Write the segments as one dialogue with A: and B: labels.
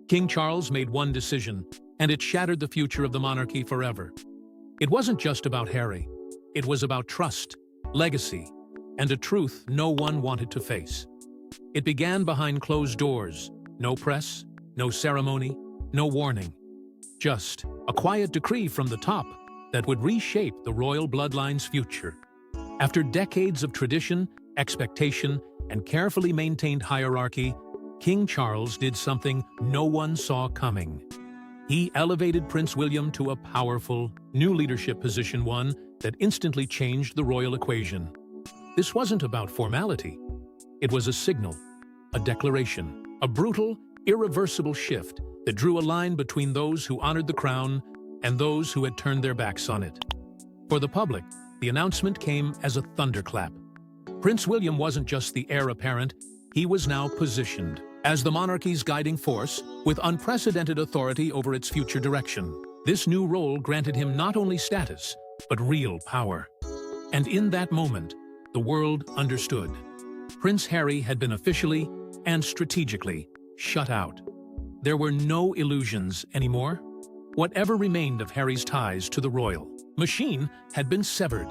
A: King Charles made one decision, and it shattered the future of the monarchy forever. It wasn't just about Harry. It was about trust, legacy, and a truth no one wanted to face. It began behind closed doors. No press, no ceremony, no warning. Just a quiet decree from the top that would reshape the royal bloodline's future. After decades of tradition, expectation, and carefully maintained hierarchy, King Charles did something no one saw coming. He elevated Prince William to a powerful, new leadership position, one that instantly changed the royal equation. This wasn't about formality. It was a signal, a declaration, a brutal, irreversible shift that drew a line between those who honored the crown and those who had turned their backs on it. For the public, the announcement came as a thunderclap. Prince William wasn't just the heir apparent, he was now positioned as the monarchy's guiding force with unprecedented authority over its future direction. This new role granted him not only status, but real power. And in that moment, the world understood. Prince Harry had been officially and strategically shut out. There were no illusions anymore. Whatever remained of Harry's ties to the royal machine had been severed.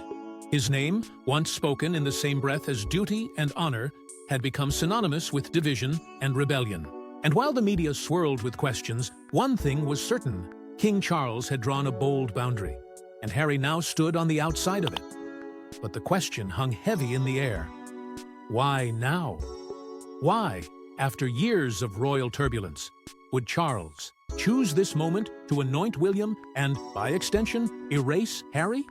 A: His name, once spoken in the same breath as duty and honor, had become synonymous with division and rebellion. And while the media swirled with questions, one thing was certain: King Charles had drawn a bold boundary, and Harry now stood on the outside of it. But the question hung heavy in the air. Why now? Why, after years of royal turbulence, would Charles choose this moment to anoint William and, by extension, erase Harry?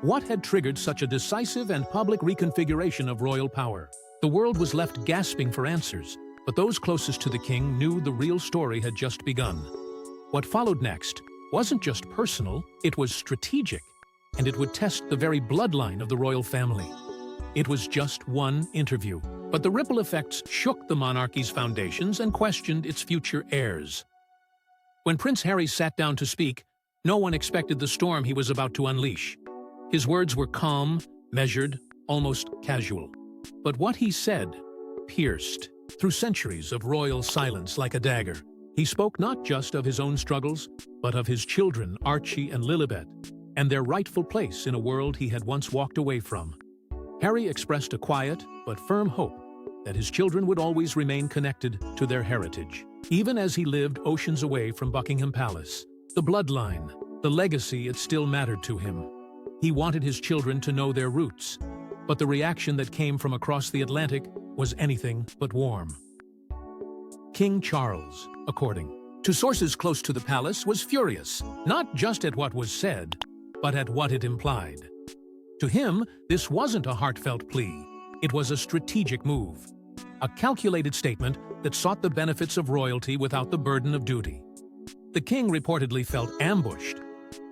A: What had triggered such a decisive and public reconfiguration of royal power? The world was left gasping for answers, but those closest to the king knew the real story had just begun. What followed next wasn't just personal, it was strategic, and it would test the very bloodline of the royal family. It was just one interview, but the ripple effects shook the monarchy's foundations and questioned its future heirs. When Prince Harry sat down to speak, no one expected the storm he was about to unleash. His words were calm, measured, almost casual. But what he said pierced through centuries of royal silence like a dagger. He spoke not just of his own struggles, but of his children, Archie and Lilibet, and their rightful place in a world he had once walked away from. Harry expressed a quiet but firm hope that his children would always remain connected to their heritage, even as he lived oceans away from Buckingham Palace. The bloodline, the legacy, it still mattered to him. He wanted his children to know their roots, but the reaction that came from across the Atlantic was anything but warm. King Charles, according to sources close to the palace, was furious, not just at what was said, but at what it implied. To him, this wasn't a heartfelt plea. It was a strategic move, a calculated statement that sought the benefits of royalty without the burden of duty. The king reportedly felt ambushed,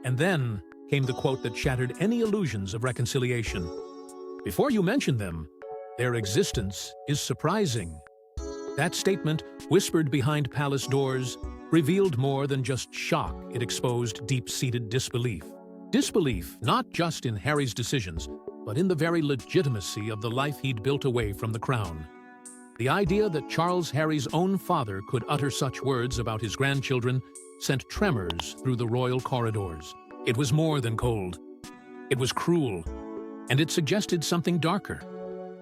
A: and then came the quote that shattered any illusions of reconciliation. "Before you mention them, their existence is surprising." That statement, whispered behind palace doors, revealed more than just shock. It exposed deep-seated disbelief. Disbelief not just in Harry's decisions, but in the very legitimacy of the life he'd built away from the crown. The idea that Charles, Harry's own father, could utter such words about his grandchildren sent tremors through the royal corridors. It was more than cold. It was cruel, and it suggested something darker.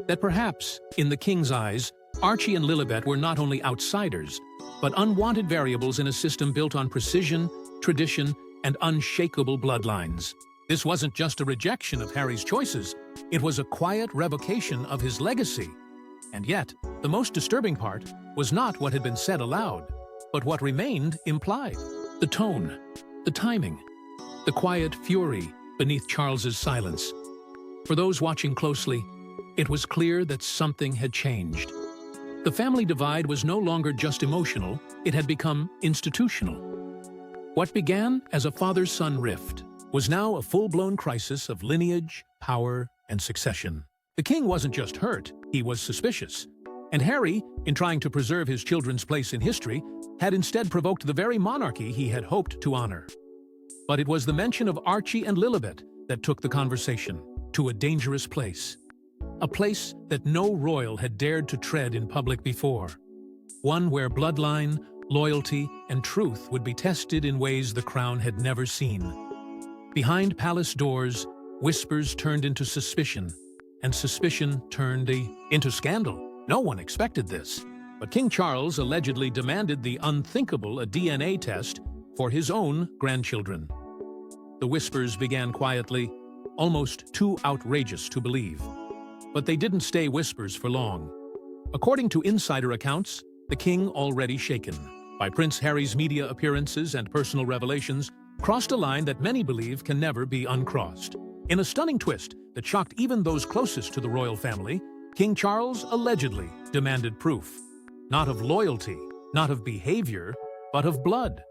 A: That perhaps, in the king's eyes, Archie and Lilibet were not only outsiders, but unwanted variables in a system built on precision, tradition, and unshakable bloodlines. This wasn't just a rejection of Harry's choices, it was a quiet revocation of his legacy. And yet, the most disturbing part was not what had been said aloud, but what remained implied. The tone, the timing, the quiet fury beneath Charles's silence. For those watching closely, it was clear that something had changed. The family divide was no longer just emotional, it had become institutional. What began as a father-son rift was now a full-blown crisis of lineage, power, and succession. The king wasn't just hurt, he was suspicious. And Harry, in trying to preserve his children's place in history, had instead provoked the very monarchy he had hoped to honor. But it was the mention of Archie and Lilibet that took the conversation to a dangerous place. A place that no royal had dared to tread in public before. One where bloodline, Loyalty and truth would be tested in ways the crown had never seen. Behind palace doors, whispers turned into suspicion, and suspicion turned into scandal. No one expected this. But King Charles allegedly demanded the unthinkable, a DNA test, for his own grandchildren. The whispers began quietly, almost too outrageous to believe. But they didn't stay whispers for long. According to insider accounts, the king, already shaken by Prince Harry's media appearances and personal revelations, crossed a line that many believe can never be uncrossed. In a stunning twist that shocked even those closest to the royal family, King Charles allegedly demanded proof. Not of loyalty, not of behavior, but of blood.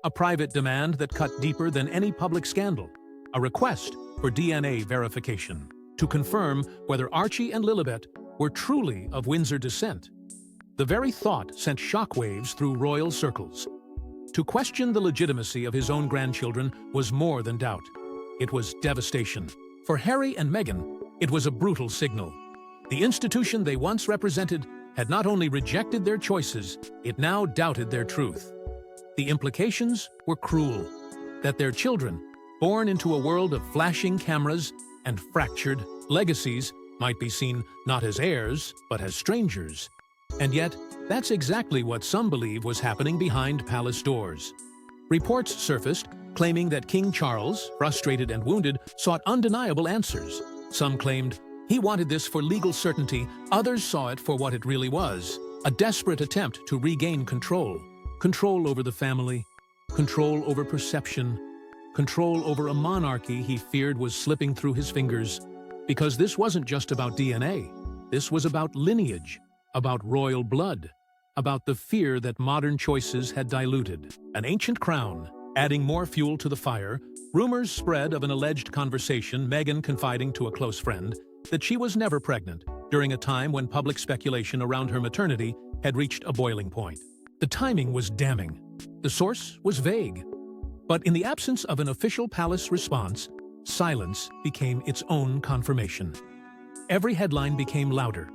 A: A private demand that cut deeper than any public scandal. A request for DNA verification to confirm whether Archie and Lilibet were truly of Windsor descent. The very thought sent shockwaves through royal circles. To question the legitimacy of his own grandchildren was more than doubt. It was devastation. For Harry and Meghan, it was a brutal signal. The institution they once represented had not only rejected their choices, it now doubted their truth. The implications were cruel. That their children, born into a world of flashing cameras and fractured legacies, might be seen not as heirs, but as strangers. And yet, that's exactly what some believe was happening behind palace doors. Reports surfaced claiming that King Charles, frustrated and wounded, sought undeniable answers. Some claimed he wanted this for legal certainty, others saw it for what it really was, a desperate attempt to regain control. Control over the family, control over perception, control over a monarchy he feared was slipping through his fingers. Because this wasn't just about DNA, this was about lineage, about royal blood, about the fear that modern choices had diluted. An ancient crown, adding more fuel to the fire, rumors spread of an alleged conversation, Meghan confiding to a close friend that she was never pregnant, during a time when public speculation around her maternity had reached a boiling point. The timing was damning. The source was vague. But in the absence of an official palace response, silence became its own confirmation. Every headline became louder,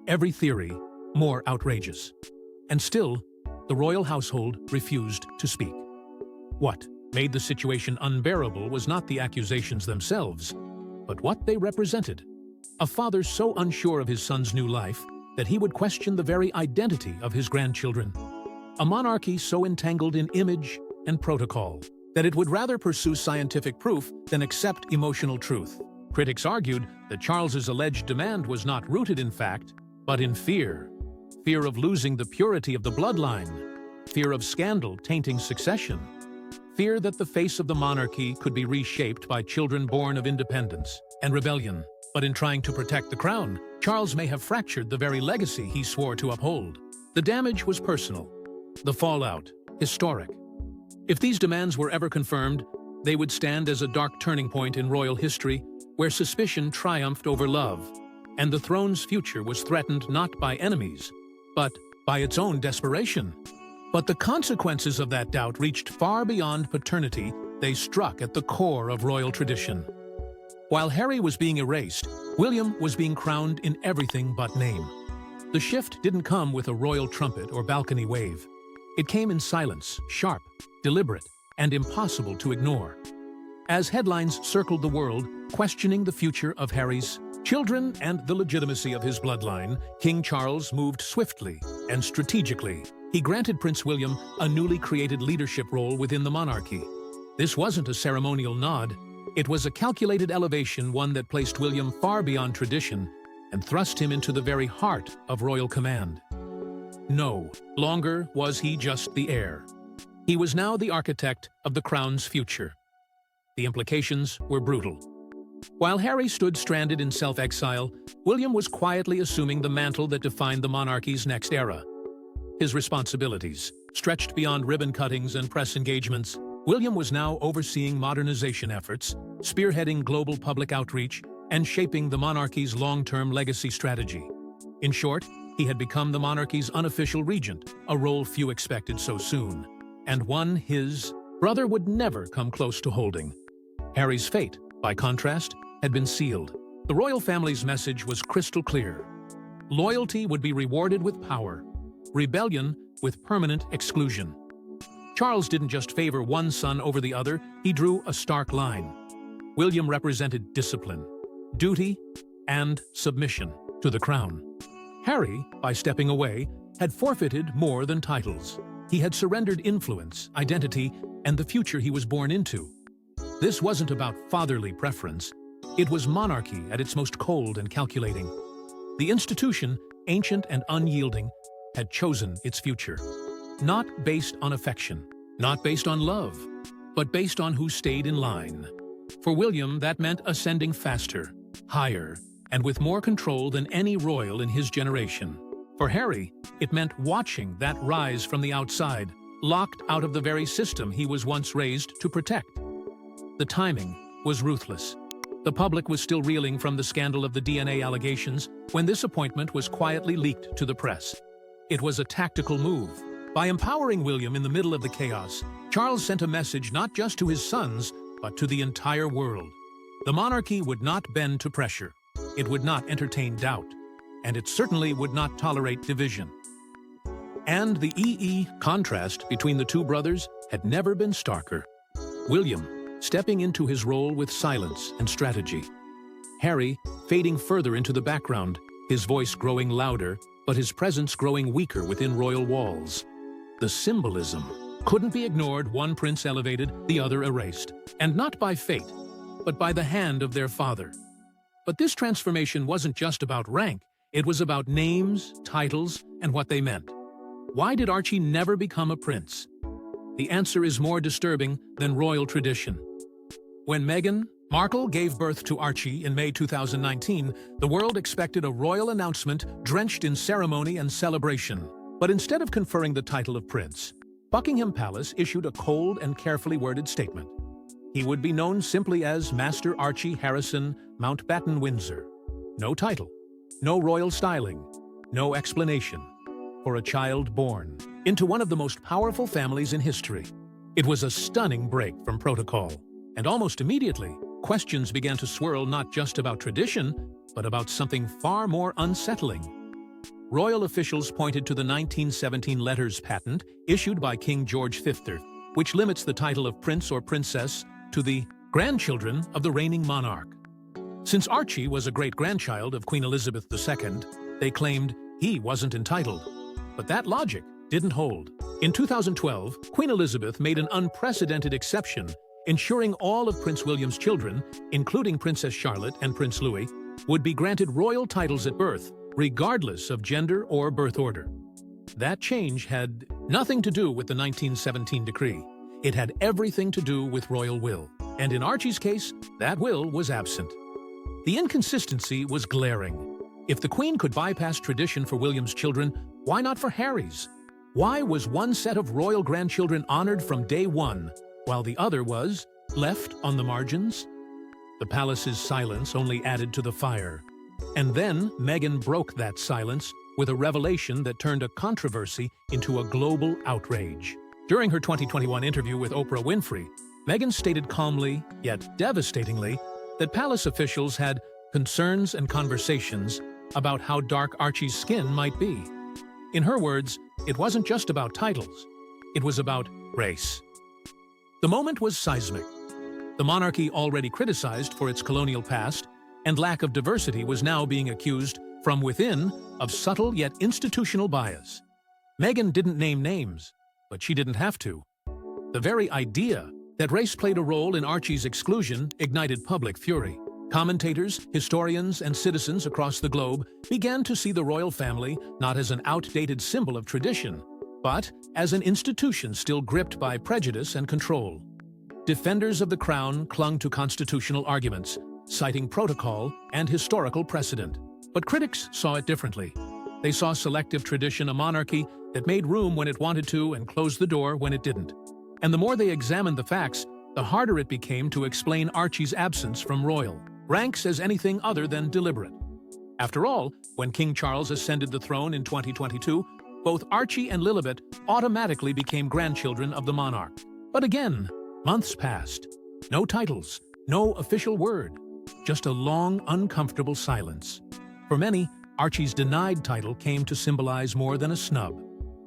A: every theory more outrageous. And still, the royal household refused to speak. What made the situation unbearable was not the accusations themselves, but what they represented. A father so unsure of his son's new life that he would question the very identity of his grandchildren. A monarchy so entangled in image and protocol that it would rather pursue scientific proof than accept emotional truth. Critics argued that Charles's alleged demand was not rooted in fact, but in fear. Fear of losing the purity of the bloodline. Fear of scandal tainting succession. Fear that the face of the monarchy could be reshaped by children born of independence and rebellion. But in trying to protect the crown, Charles may have fractured the very legacy he swore to uphold. The damage was personal. The fallout, historic. If these demands were ever confirmed, they would stand as a dark turning point in royal history where suspicion triumphed over love, and the throne's future was threatened not by enemies, but by its own desperation. But the consequences of that doubt reached far beyond paternity. They struck at the core of royal tradition. While Harry was being erased, William was being crowned in everything but name. The shift didn't come with a royal trumpet or balcony wave. It came in silence, sharp, deliberate, and impossible to ignore. As headlines circled the world, questioning the future of Harry's children and the legitimacy of his bloodline, King Charles moved swiftly and strategically. He granted Prince William a newly created leadership role within the monarchy. This wasn't a ceremonial nod. It was a calculated elevation, one that placed William far beyond tradition and thrust him into the very heart of royal command. No longer was he just the heir. He was now the architect of the crown's future. The implications were brutal. While Harry stood stranded in self-exile, William was quietly assuming the mantle that defined the monarchy's next era. His responsibilities stretched beyond ribbon cuttings and press engagements. William was now overseeing modernization efforts, spearheading global public outreach, and shaping the monarchy's long-term legacy strategy. In short, he had become the monarchy's unofficial regent, a role few expected so soon, and one his brother would never come close to holding. Harry's fate, by contrast, had been sealed. The royal family's message was crystal clear. Loyalty would be rewarded with power. Rebellion with permanent exclusion. Charles didn't just favor one son over the other, he drew a stark line. William represented discipline, duty, and submission to the crown. Harry, by stepping away, had forfeited more than titles. He had surrendered influence, identity, and the future he was born into. This wasn't about fatherly preference. It was monarchy at its most cold and calculating. The institution, ancient and unyielding, had chosen its future. Not based on affection, not based on love, but based on who stayed in line. For William, that meant ascending faster, higher, and with more control than any royal in his generation. For Harry, it meant watching that rise from the outside, locked out of the very system he was once raised to protect. The timing was ruthless. The public was still reeling from the scandal of the DNA allegations when this appointment was quietly leaked to the press. It was a tactical move. By empowering William in the middle of the chaos, Charles sent a message not just to his sons, but to the entire world. The monarchy would not bend to pressure. It would not entertain doubt. And it certainly would not tolerate division. And the contrast between the two brothers had never been starker. William, stepping into his role with silence and strategy. Harry, fading further into the background, his voice growing louder, but his presence growing weaker within royal walls. The symbolism couldn't be ignored, one prince elevated, the other erased. And not by fate, but by the hand of their father. But this transformation wasn't just about rank. It was about names, titles, and what they meant. Why did Archie never become a prince? The answer is more disturbing than royal tradition. When Meghan Markle gave birth to Archie in May 2019, the world expected a royal announcement drenched in ceremony and celebration. But instead of conferring the title of prince, Buckingham Palace issued a cold and carefully worded statement. He would be known simply as Master Archie Harrison Mountbatten Windsor. No title. No royal styling, no explanation, for a child born into one of the most powerful families in history. It was a stunning break from protocol, and almost immediately, questions began to swirl not just about tradition, but about something far more unsettling. Royal officials pointed to the 1917 letters patent issued by King George V, which limits the title of prince or princess to the grandchildren of the reigning monarch. Since Archie was a great-grandchild of Queen Elizabeth II, they claimed he wasn't entitled. But that logic didn't hold. In 2012, Queen Elizabeth made an unprecedented exception, ensuring all of Prince William's children, including Princess Charlotte and Prince Louis, would be granted royal titles at birth, regardless of gender or birth order. That change had nothing to do with the 1917 decree. It had everything to do with royal will. And in Archie's case, that will was absent. The inconsistency was glaring. If the Queen could bypass tradition for William's children, why not for Harry's? Why was one set of royal grandchildren honored from day one, while the other was left on the margins? The palace's silence only added to the fire. And then Meghan broke that silence with a revelation that turned a controversy into a global outrage. During her 2021 interview with Oprah Winfrey, Meghan stated calmly, yet devastatingly, that palace officials had concerns and conversations about how dark Archie's skin might be. In her words, it wasn't just about titles, it was about race. The moment was seismic. The monarchy, already criticized for its colonial past and lack of diversity, was now being accused from within of subtle yet institutional bias. Meghan didn't name names, but she didn't have to. The very idea that race played a role in Archie's exclusion ignited public fury. Commentators, historians, and citizens across the globe began to see the royal family not as an outdated symbol of tradition, but as an institution still gripped by prejudice and control. Defenders of the crown clung to constitutional arguments, citing protocol and historical precedent. But critics saw it differently. They saw selective tradition, a monarchy that made room when it wanted to and closed the door when it didn't. And the more they examined the facts, the harder it became to explain Archie's absence from royal ranks as anything other than deliberate. After all, when King Charles ascended the throne in 2022, both Archie and Lilibet automatically became grandchildren of the monarch. But again, months passed. No titles, no official word, just a long, uncomfortable silence. For many, Archie's denied title came to symbolize more than a snub.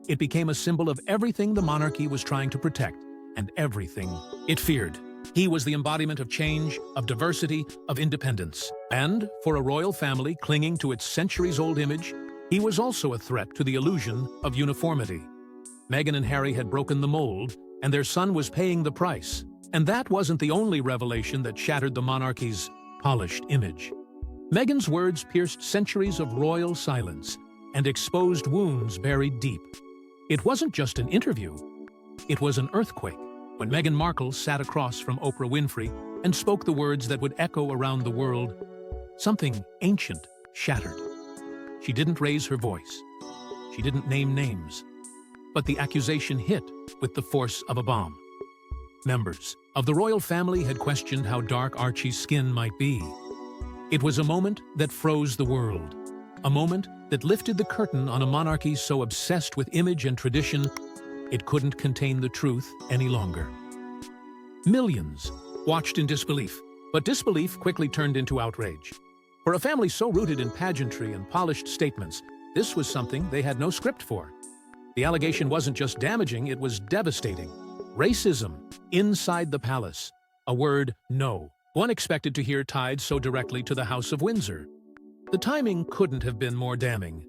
A: It became a symbol of everything the monarchy was trying to protect and everything it feared. He was the embodiment of change, of diversity, of independence. And, for a royal family clinging to its centuries-old image, he was also a threat to the illusion of uniformity. Meghan and Harry had broken the mold, and their son was paying the price. And that wasn't the only revelation that shattered the monarchy's polished image. Meghan's words pierced centuries of royal silence and exposed wounds buried deep. It wasn't just an interview. It was an earthquake when Meghan Markle sat across from Oprah Winfrey and spoke the words that would echo around the world. Something ancient shattered. She didn't raise her voice. She didn't name names. But the accusation hit with the force of a bomb. Members of the royal family had questioned how dark Archie's skin might be. It was a moment that froze the world. A moment that lifted the curtain on a monarchy so obsessed with image and tradition it couldn't contain the truth any longer. Millions watched in disbelief, but disbelief quickly turned into outrage. For a family so rooted in pageantry and polished statements, this was something they had no script for. The allegation wasn't just damaging, it was devastating. Racism inside the palace. A word no one expected to hear tied so directly to the House of Windsor. The timing couldn't have been more damning.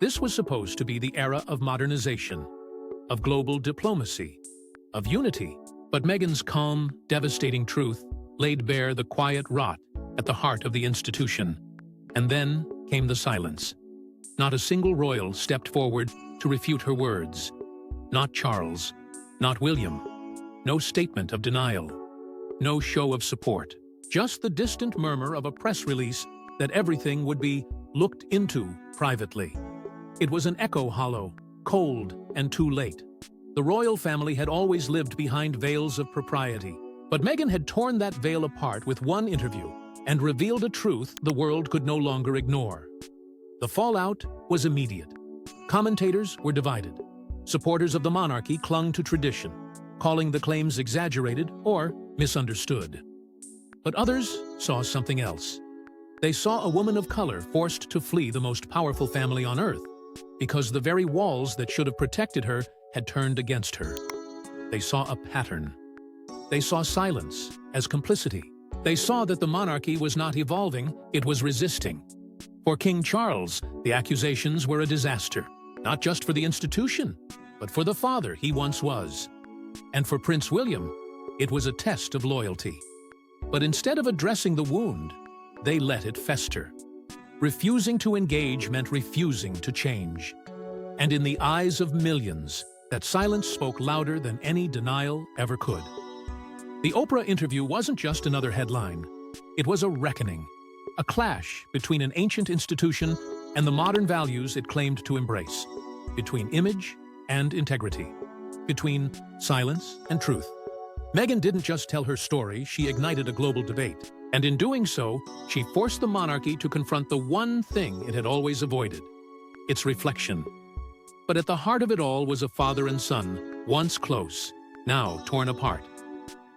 A: This was supposed to be the era of modernization, of global diplomacy, of unity. But Meghan's calm, devastating truth laid bare the quiet rot at the heart of the institution. And then came the silence. Not a single royal stepped forward to refute her words. Not Charles, not William. No statement of denial. No show of support. Just the distant murmur of a press release that everything would be looked into privately. It was an echo hollow, cold, and too late. The royal family had always lived behind veils of propriety, but Meghan had torn that veil apart with one interview and revealed a truth the world could no longer ignore. The fallout was immediate. Commentators were divided. Supporters of the monarchy clung to tradition, calling the claims exaggerated or misunderstood. But others saw something else. They saw a woman of color forced to flee the most powerful family on earth, because the very walls that should have protected her had turned against her. They saw a pattern. They saw silence as complicity. They saw that the monarchy was not evolving, it was resisting. For King Charles, the accusations were a disaster, not just for the institution, but for the father he once was. And for Prince William, it was a test of loyalty. But instead of addressing the wound, they let it fester. Refusing to engage meant refusing to change. And in the eyes of millions, that silence spoke louder than any denial ever could. The Oprah interview wasn't just another headline. It was a reckoning, a clash between an ancient institution and the modern values it claimed to embrace, between image and integrity, between silence and truth. Meghan didn't just tell her story, she ignited a global debate. And in doing so, she forced the monarchy to confront the one thing it had always avoided, its reflection. But at the heart of it all was a father and son, once close, now torn apart.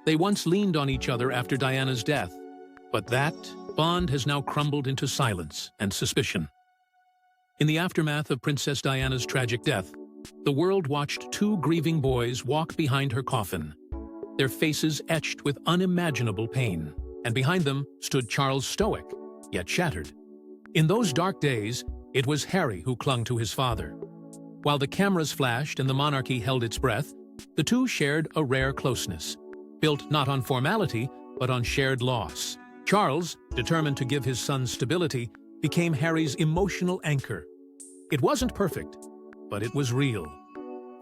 A: They once leaned on each other after Diana's death, but that bond has now crumbled into silence and suspicion. In the aftermath of Princess Diana's tragic death, the world watched two grieving boys walk behind her coffin, their faces etched with unimaginable pain. And behind them stood Charles, stoic, yet shattered. In those dark days, it was Harry who clung to his father. While the cameras flashed and the monarchy held its breath, the two shared a rare closeness, built not on formality, but on shared loss. Charles, determined to give his son stability, became Harry's emotional anchor. It wasn't perfect, but it was real.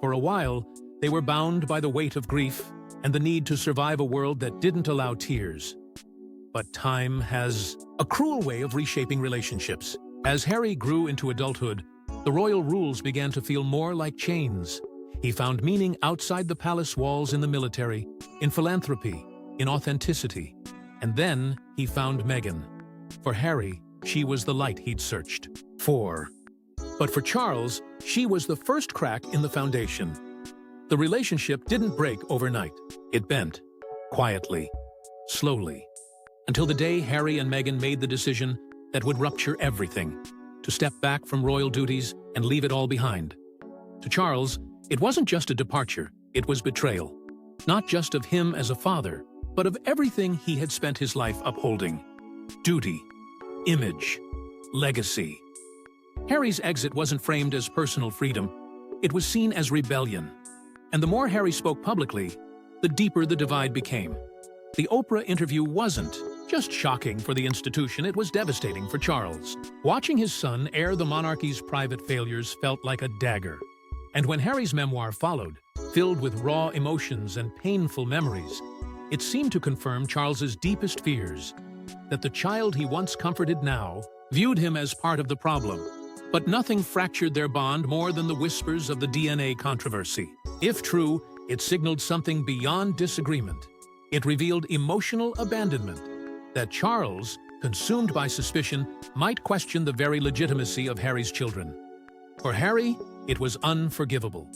A: For a while, they were bound by the weight of grief and the need to survive a world that didn't allow tears. But time has a cruel way of reshaping relationships. As Harry grew into adulthood, the royal rules began to feel more like chains. He found meaning outside the palace walls, in the military, in philanthropy, in authenticity. And then he found Meghan. For Harry, she was the light he'd searched for. But for Charles, she was the first crack in the foundation. The relationship didn't break overnight. It bent, quietly, slowly, until the day Harry and Meghan made the decision that would rupture everything, to step back from royal duties and leave it all behind, To Charles, it wasn't just a departure, it was betrayal. Not just of him as a father, but of everything he had spent his life upholding. Duty, image, legacy. Harry's exit wasn't framed as personal freedom, it was seen as rebellion. And the more Harry spoke publicly, the deeper the divide became. The Oprah interview wasn't just shocking for the institution, it was devastating for Charles. Watching his son air the monarchy's private failures felt like a dagger. And when Harry's memoir followed, filled with raw emotions and painful memories, it seemed to confirm Charles's deepest fears, that the child he once comforted now viewed him as part of the problem. But nothing fractured their bond more than the whispers of the DNA controversy. If true, it signaled something beyond disagreement. It revealed emotional abandonment, that Charles, consumed by suspicion, might question the very legitimacy of Harry's children. For Harry, it was unforgivable.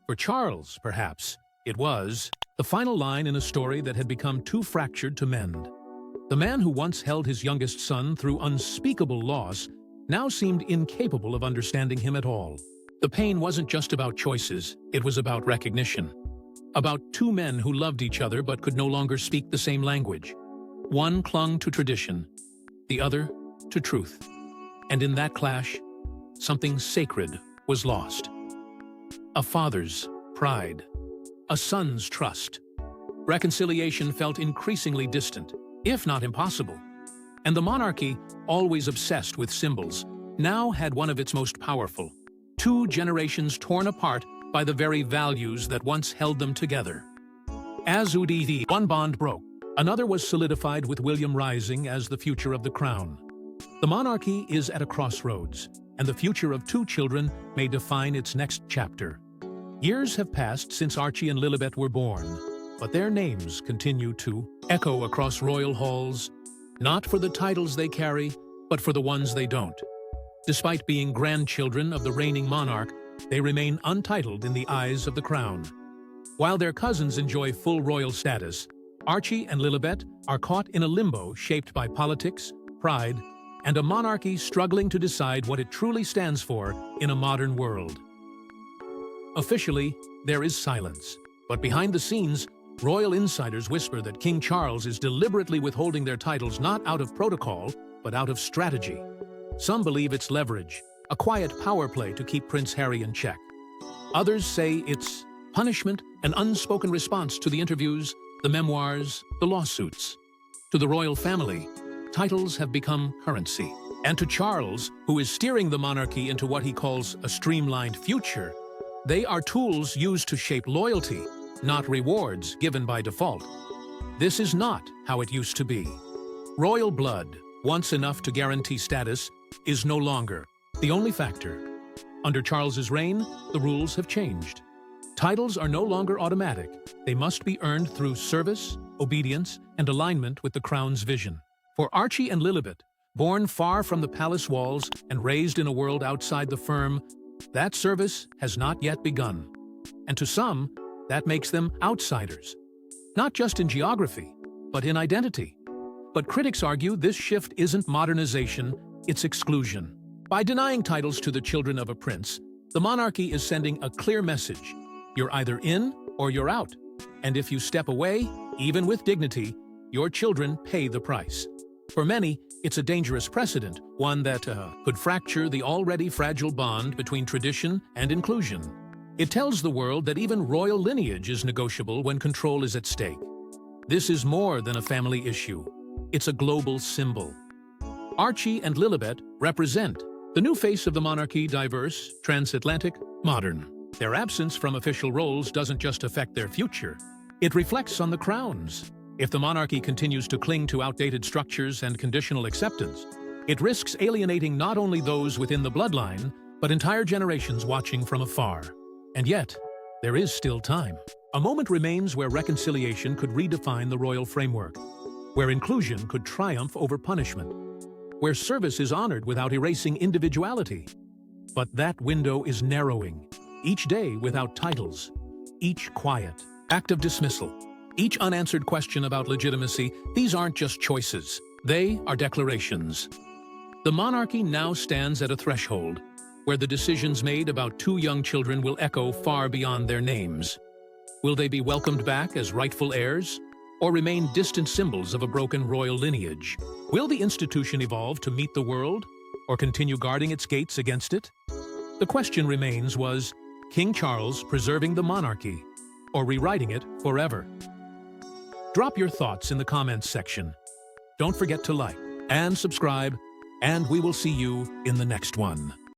A: For Charles, perhaps, it was the final line in a story that had become too fractured to mend. The man who once held his youngest son through unspeakable loss now seemed incapable of understanding him at all. The pain wasn't just about choices, it was about recognition. About two men who loved each other but could no longer speak the same language. One clung to tradition, the other to truth. And in that clash, something sacred was lost. A father's pride, a son's trust. Reconciliation felt increasingly distant, if not impossible. And the monarchy, always obsessed with symbols, now had one of its most powerful. Two generations torn apart by the very values that once held them together. As one bond broke, another was solidified with William rising as the future of the crown. The monarchy is at a crossroads, and the future of two children may define its next chapter. Years have passed since Archie and Lilibet were born, but their names continue to echo across royal halls, not for the titles they carry, but for the ones they don't. Despite being grandchildren of the reigning monarch, they remain untitled in the eyes of the crown. While their cousins enjoy full royal status, Archie and Lilibet are caught in a limbo shaped by politics, pride, and a monarchy struggling to decide what it truly stands for in a modern world. Officially, there is silence, but behind the scenes, royal insiders whisper that King Charles is deliberately withholding their titles not out of protocol, but out of strategy. Some believe it's leverage, a quiet power play to keep Prince Harry in check. Others say it's punishment, an unspoken response to the interviews, the memoirs, the lawsuits. To the royal family, titles have become currency. And to Charles, who is steering the monarchy into what he calls a streamlined future, they are tools used to shape loyalty, not rewards given by default. This is not how it used to be. Royal blood, once enough to guarantee status, is no longer the only factor. Under Charles's reign, the rules have changed. Titles are no longer automatic. They must be earned through service, obedience, and alignment with the crown's vision. For Archie and Lilibet, born far from the palace walls and raised in a world outside the firm, that service has not yet begun. And to some, that makes them outsiders. Not just in geography, but in identity. But critics argue this shift isn't modernization, it's exclusion. By denying titles to the children of a prince, the monarchy is sending a clear message. You're either in or you're out. And if you step away, even with dignity, your children pay the price. For many, it's a dangerous precedent, one that could fracture the already fragile bond between tradition and inclusion. It tells the world that even royal lineage is negotiable when control is at stake. This is more than a family issue. It's a global symbol. Archie and Lilibet represent the new face of the monarchy, diverse, transatlantic, modern. Their absence from official roles doesn't just affect their future. It reflects on the crown's. If the monarchy continues to cling to outdated structures and conditional acceptance, it risks alienating not only those within the bloodline, but entire generations watching from afar. And yet, there is still time. A moment remains where reconciliation could redefine the royal framework, where inclusion could triumph over punishment, where service is honored without erasing individuality. But that window is narrowing, each day without titles, each quiet act of dismissal. Each unanswered question about legitimacy, these aren't just choices. They are declarations. The monarchy now stands at a threshold, where the decisions made about two young children will echo far beyond their names. Will they be welcomed back as rightful heirs, or remain distant symbols of a broken royal lineage? Will the institution evolve to meet the world, or continue guarding its gates against it? The question remains, was King Charles preserving the monarchy, or rewriting it forever? Drop your thoughts in the comments section. Don't forget to like and subscribe, and we will see you in the next one.